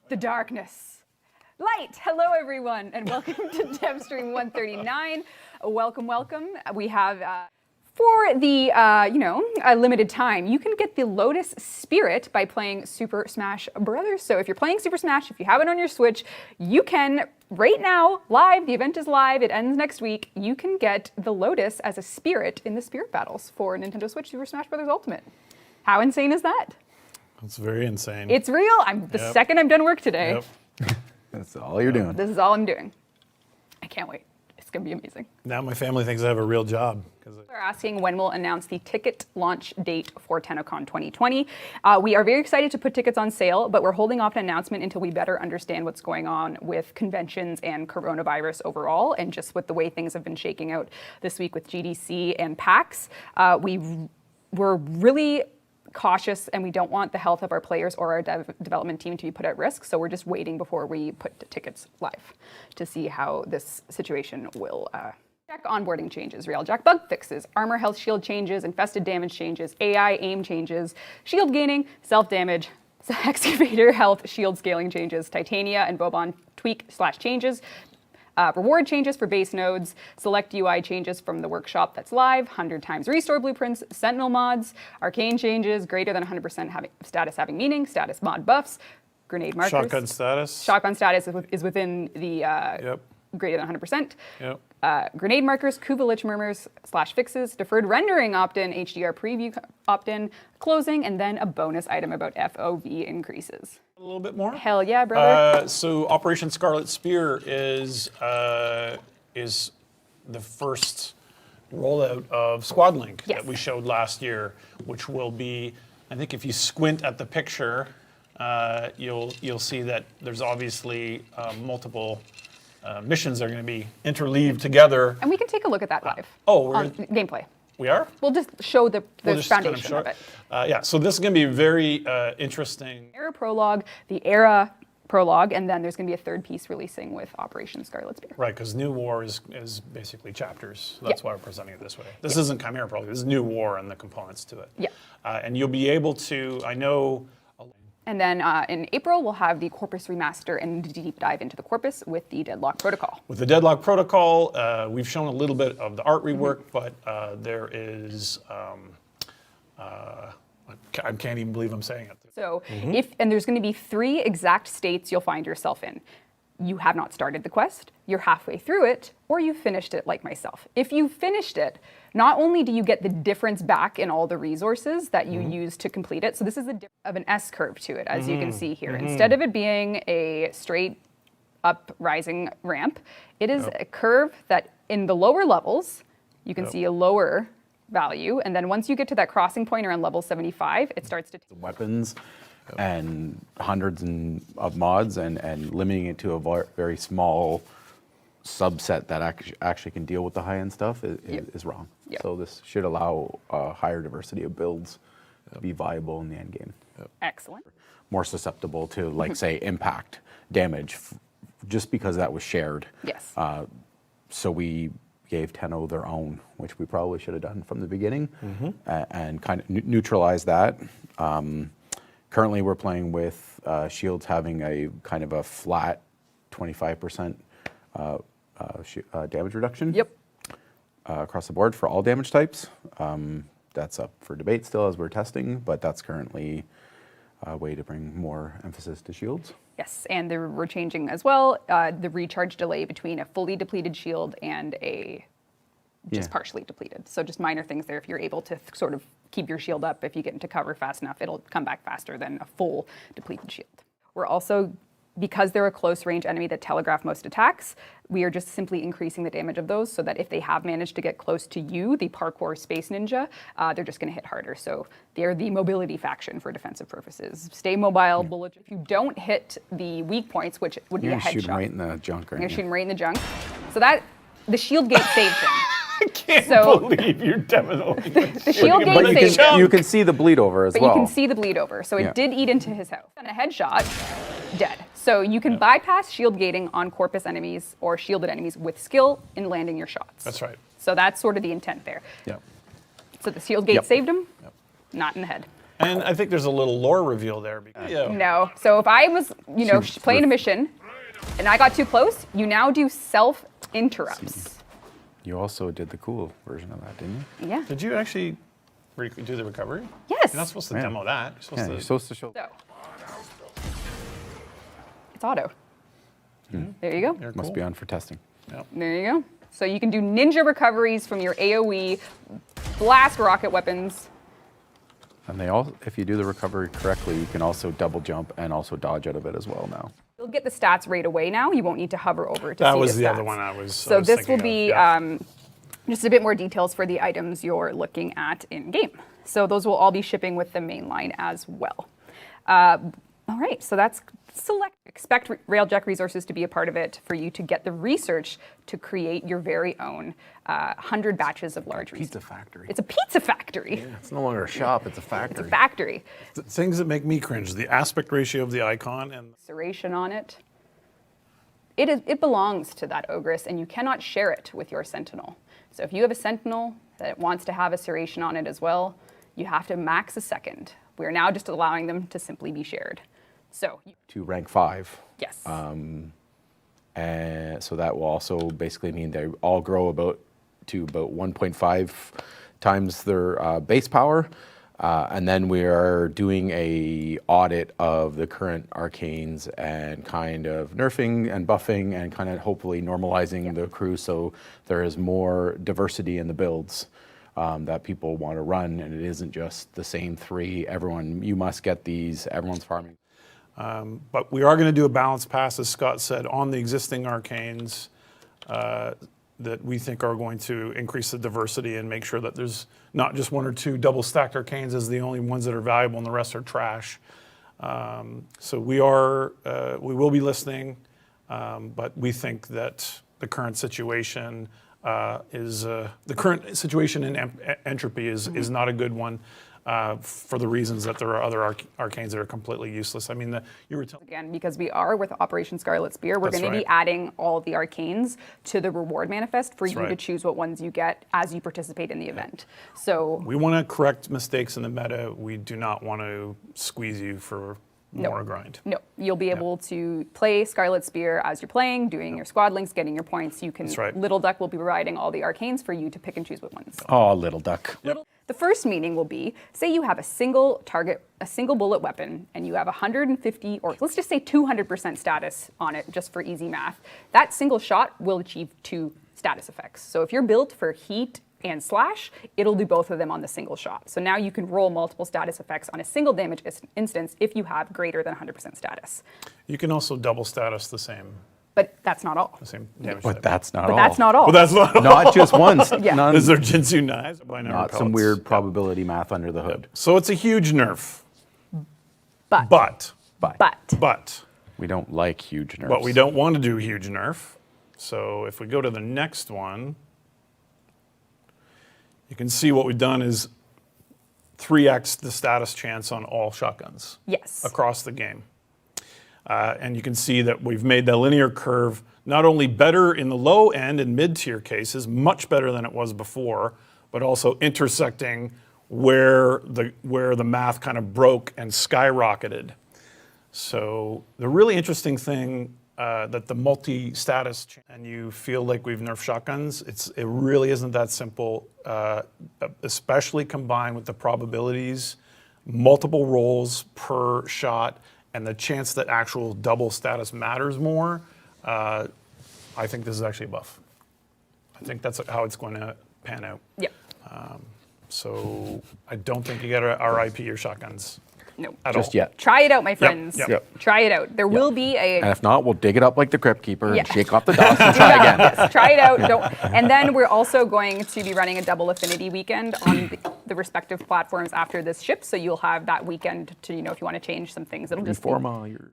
The darkness. Light. Hello, everyone, and welcome to Devstream 139. Welcome. We have, for the, a limited time, you can get the Lotus Spirit by playing Super Smash Brothers. So if you're playing Super Smash, if you have it on your Switch, you can, right now, live, the event is live, it ends next week, you can get the Lotus as a spirit in the Spirit Battles for Nintendo Switch Super Smash Brothers Ultimate. How insane is that? It's very insane. It's real. I'm the second I'm done work today. Yep. That's all you're doing. This is all I'm doing. I can't wait. It's going to be amazing. Now my family thinks I have a real job. We're asking when we'll announce the ticket launch date for TennoCon 2020. We are very excited to put tickets on sale, but we're holding off an announcement until we better understand what's going on with conventions and coronavirus overall, and just with the way things have been shaking out this week with GDC and PAX. We're really cautious, and we don't want the health of our players or our development team to be put at risk, so we're just waiting before we put the tickets live to see how this situation will check onboarding changes, Railjack bug fixes, armor health shield changes, infested damage changes, AI aim changes, shield gaining, self-damage, excavator health shield scaling changes, Titania and Bobon tweak/changes, reward changes for base nodes, select UI changes from the workshop that's live, 100 times restore blueprints, sentinel mods, arcane changes, greater than 100% status having meaning, status mod buffs, grenade markers. Shotgun status. Shotgun status is within the greater than 100%. Yep. Grenade markers, Kuvalich murmurs /fixes, deferred rendering opt-in, HDR preview opt-in, closing, and then a bonus item about FOV increases. A little bit more? Hell yeah, brother. So Operation Scarlet Spear is the first rollout of Squad Link that we showed last year, which will be, I think if you squint at the picture, you'll see that there's obviously multiple missions that are going to be interleaved together. And we can take a look at that live. On gameplay. We are? We'll just show the foundation of it. So this is going to be very interesting. Era prologue, the Era prologue, and then there's going to be a third piece releasing with Operation Scarlet Spear. Right, because New War is basically chapters. So that's why we're presenting it this way. This isn't Chimera Prologue. This is New War and the components to it. Yeah. And you'll be able to, I know... And then in April, we'll have the Corpus Remaster and deep dive into the Corpus with the Deadlock Protocol. With the Deadlock Protocol, we've shown a little bit of the art rework, but there is, I can't even believe I'm saying it. So and there's going to be 3 exact states you'll find yourself in. You have not started the quest, you're halfway through it, or you finished it like myself. If you finished it, not only do you get the difference back in all the resources that you use to complete it, so this is of an S-curve to it, as you can see here. Instead of it being a straight up rising ramp, it is a curve that in the lower levels, you can see a lower value, and then once you get to that crossing point around level 75, it starts to... Weapons and hundreds of mods and limiting it to a very small subset that actually can deal with the high-end stuff is wrong. So this should allow a higher diversity of builds to be viable in the end game. Excellent. More susceptible to, like, say, impact damage, just because that was shared. Yes. So we gave Tenno their own, which we probably should have done from the beginning, and kind of neutralize that. Currently, we're playing with shields having a kind of a flat 25% damage reduction. Across the board for all damage types. That's up for debate still as we're testing, but that's currently a way to bring more emphasis to shields. Yes, and we're changing as well the recharge delay between a fully depleted shield and a just partially depleted. So just minor things there. If you're able to sort of keep your shield up, if you get into cover fast enough, it'll come back faster than a full depleted shield. We're also, because they're a close range enemy that telegraph most attacks, we are just simply increasing the damage of those so that if they have managed to get close to you, the parkour space ninja, they're just going to hit harder. So they're the mobility faction for defensive purposes. Stay mobile, bullet. If you don't hit the weak points, which would be a headshot. Shoot him right in the junk, right? You're shooting right in the junk. So that, the shield gate saved him. I can't believe you're demoing. The shield gate saved him. You can see the bleed over as well. But you can see the bleed over. So it did eat into his health. And a headshot, dead. So you can bypass shield gating on Corpus enemies or shielded enemies with skill in landing your shots. That's right. So that's sort of the intent there. So the shield gate saved him, not in the head. And I think there's a little lore reveal there. Yeah. No. So if I was, playing a mission and I got too close, you now do self-interrupts. You also did the cool version of that, didn't you? Yeah. Did you actually do the recovery? Yes. You're not supposed to demo that. You're supposed to show. So, it's auto. There you go. Must be on for testing. Yep. There you go. So you can do ninja recoveries from your AoE, blast rocket weapons. And if you do the recovery correctly, you can also double jump and also dodge out of it as well now. You'll get the stats right away now. You won't need to hover over it to see That was the the stats. other one I was So this will thinking be of, just a bit more details for the items you're looking at in game. So those will all be shipping with the main line as well. All right, so that's expect Railjack resources to be a part of it for you to get the research to create your very own 100 batches of large Pizza factory. It's a pizza factory. Yeah, it's no longer a shop, it's a factory. It's a factory. The things that make me cringe, the aspect ratio of the icon and Serration on it. It belongs to that ogress, and you cannot share it with your sentinel. So if you have a sentinel that wants to have a serration on it as well, you have to max a second. We are now just allowing them to simply be shared. So to rank 5. yes. And so that will also basically mean they all grow to about 1.5 times their base power. And then we are doing a audit of the current arcanes and kind of nerfing and buffing and kind of hopefully normalizing the crew so there is more diversity in the builds that people want to run, and it isn't just the same 3. You must get these, everyone's farming. but we are going to do a balance pass, as Scott said, on the existing arcanes that we think are going to increase the diversity and make sure that there's not just 1 or 2 double stacked arcanes as the only ones that are valuable and the rest are trash. So we will be listening, but we think that the current situation in entropy is not a good one. For the reasons that there are other arcanes that are completely useless. I mean, you were telling Again, because we are with Operation Scarlet Spear, we're That's going to be right. adding all the arcanes to the reward manifest for That's you to right. choose what ones you get as you participate in the event. So we want to correct mistakes in the meta. We do not want to squeeze you for more grind. no, you'll be able to play Scarlet Spear as you're playing, doing your squad links, getting your points. You can. That's right. Little Duck will be providing all the arcanes for you to pick and choose what ones. Oh, little duck. The first meaning will be, say you have a single target, a single bullet weapon, and you have 150, or let's just say 200% status on it, just for easy math. That single shot will achieve 2 status effects. So if you're built for heat and slash, it'll do both of them on the single shot. So now you can roll multiple status effects on a single damage instance if you have greater than 100% status. You can also double status the same But that's not all. damage. But type. that's not But all. that's not all. But that's not all. Not just once. Yeah. None, Is there Jinsu knives? not some weird probability math under the hood. So it's a huge nerf. But, But We don't like huge nerfs. But we don't want to do huge nerf. So if we go to the next one, you can see what we've done is 3x the status chance on all shotguns yes. across the game. And you can see that we've made the linear curve not only better in the low end and mid-tier cases, much better than it was before, but also intersecting where the math kind of broke and skyrocketed. So the really interesting thing that the multi-status, and you feel like we've nerfed shotguns, it really isn't that simple, especially combined with the probabilities, multiple rolls per shot, and the chance that actual double status matters more. I think this is actually a buff. I think that's how it's going to pan out. Yep. So I don't think you got to RIP your shotguns. No. At Just all. yet. Try it out, my friends. Yep. Try it out. There will be a. And if not, we'll dig it up like the Crypt Keeper Yeah. and shake off the dust and try again. Yes, try it out. And then we're also going to be running a double affinity weekend on the respective platforms after this ships. So you'll have that weekend to, if you want to change some things. It'll just be Reform all your